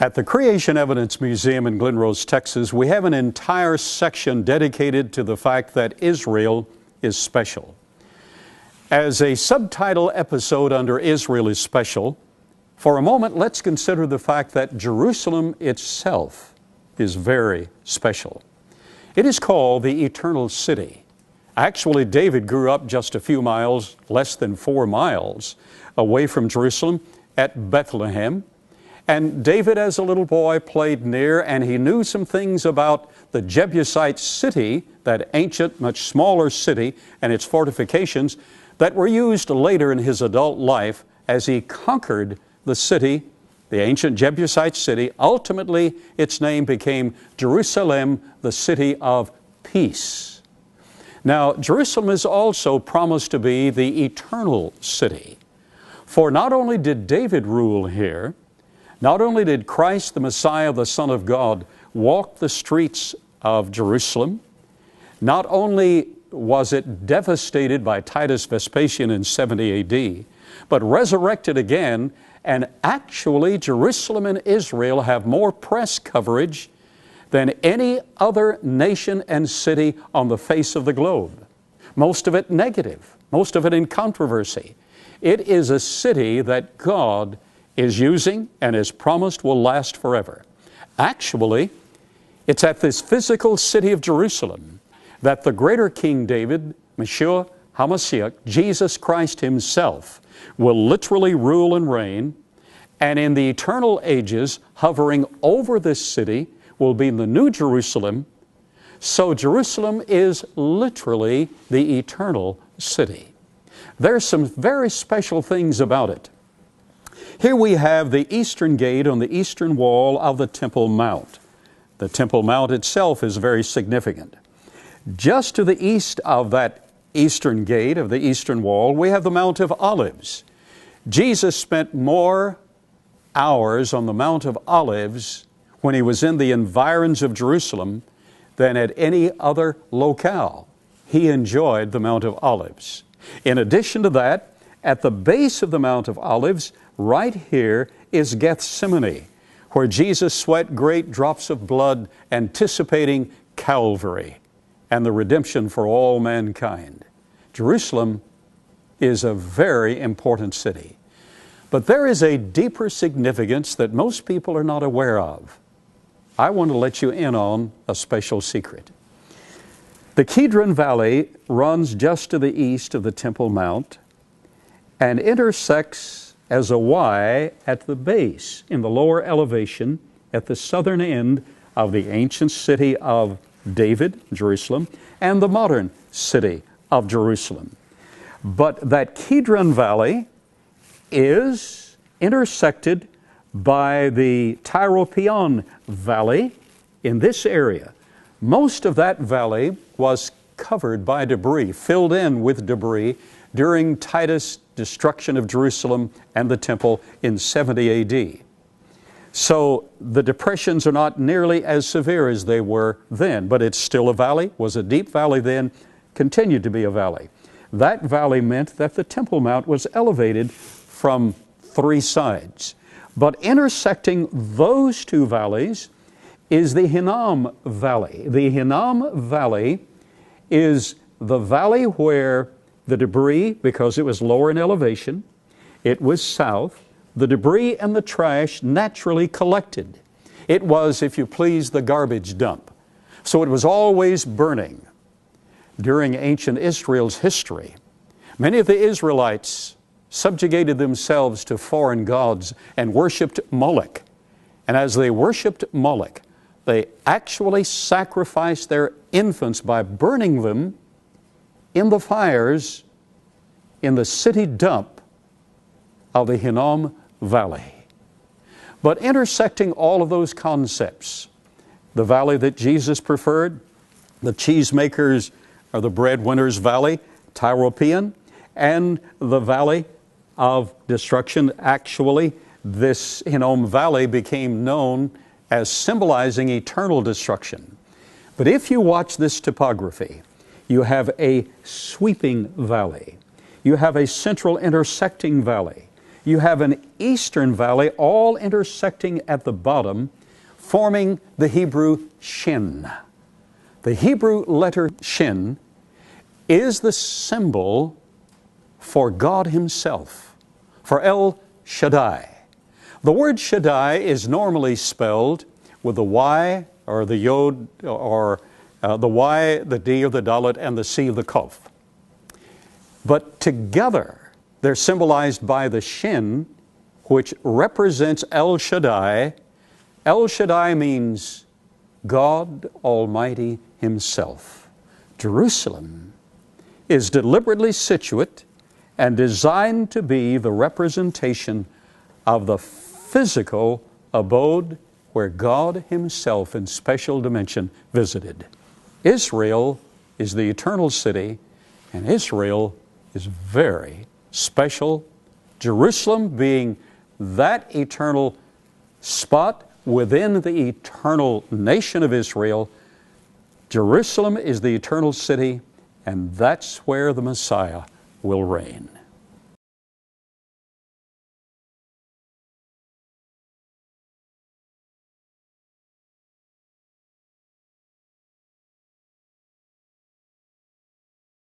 At the Creation Evidence Museum in Glen Rose, Texas, we have an entire section dedicated to the fact that Israel is special. As a subtitle episode under Israel is Special, for a moment let's consider the fact that Jerusalem itself is very special. It is called the Eternal City. Actually, David grew up just a few miles, less than 4 miles, away from Jerusalem at Bethlehem. And David, as a little boy, played near, and he knew some things about the Jebusite city, that ancient, much smaller city, and its fortifications that were used later in his adult life as he conquered the city, the ancient Jebusite city. Ultimately, its name became Jerusalem, the city of peace. Now, Jerusalem is also promised to be the eternal city. For not only did David rule here, not only did Christ, the Messiah, the Son of God, walk the streets of Jerusalem, not only was it devastated by Titus Vespasian in 70 AD, but resurrected again, and actually Jerusalem and Israel have more press coverage than any other nation and city on the face of the globe. Most of it negative, most of it in controversy. It is a city that God is using and is promised will last forever. Actually, it's at this physical city of Jerusalem that the greater King David, Messiah HaMashiach, Jesus Christ himself, will literally rule and reign, and in the eternal ages, hovering over this city will be the New Jerusalem. So Jerusalem is literally the eternal city. There's some very special things about it. Here we have the eastern gate on the eastern wall of the Temple Mount. The Temple Mount itself is very significant. Just to the east of that eastern gate, of the eastern wall, we have the Mount of Olives. Jesus spent more hours on the Mount of Olives when he was in the environs of Jerusalem than at any other locale. He enjoyed the Mount of Olives. In addition to that, at the base of the Mount of Olives, right here is Gethsemane, where Jesus sweat great drops of blood, anticipating Calvary and the redemption for all mankind. Jerusalem is a very important city. But there is a deeper significance that most people are not aware of. I want to let you in on a special secret. The Kidron Valley runs just to the east of the Temple Mount and intersects as a Y at the base, in the lower elevation, at the southern end of the ancient city of David, Jerusalem, and the modern city of Jerusalem. But that Kidron Valley is intersected by the Tyropoeon Valley in this area. Most of that valley was covered by debris, filled in with debris during Titus' destruction of Jerusalem and the temple in 70 AD. So the depressions are not nearly as severe as they were then, but it's still a valley, was a deep valley then, continued to be a valley. That valley meant that the Temple Mount was elevated from 3 sides. But intersecting those 2 valleys is the Hinnom Valley. The Hinnom Valley is the valley where the debris, because it was lower in elevation, it was south, the debris and the trash naturally collected. It was, if you please, the garbage dump. So it was always burning. During ancient Israel's history, many of the Israelites subjugated themselves to foreign gods and worshiped Moloch. And as they worshiped Moloch, they actually sacrificed their infants by burning them in the fires in the city dump of the Hinnom Valley. But intersecting all of those concepts, the valley that Jesus preferred, the cheesemakers or the breadwinners' valley, Tyropoeon, and the valley of destruction. Actually, this Hinnom Valley became known as symbolizing eternal destruction. But if you watch this topography, you have a sweeping valley. You have a central intersecting valley. You have an eastern valley, all intersecting at the bottom, forming the Hebrew Shin. The Hebrew letter Shin is the symbol for God Himself, for El Shaddai. The word Shaddai is normally spelled with the Y or the Yod, or the Y, the D, or the Dalet, and the C, the Kof. But together, they're symbolized by the Shin, which represents El Shaddai. El Shaddai means God Almighty Himself. Jerusalem is deliberately situate and designed to be the representation of the physical abode where God Himself in special dimension visited. Israel is the eternal city, and Israel is very special. Jerusalem being that eternal spot within the eternal nation of Israel. Jerusalem is the eternal city, and that's where the Messiah will reign.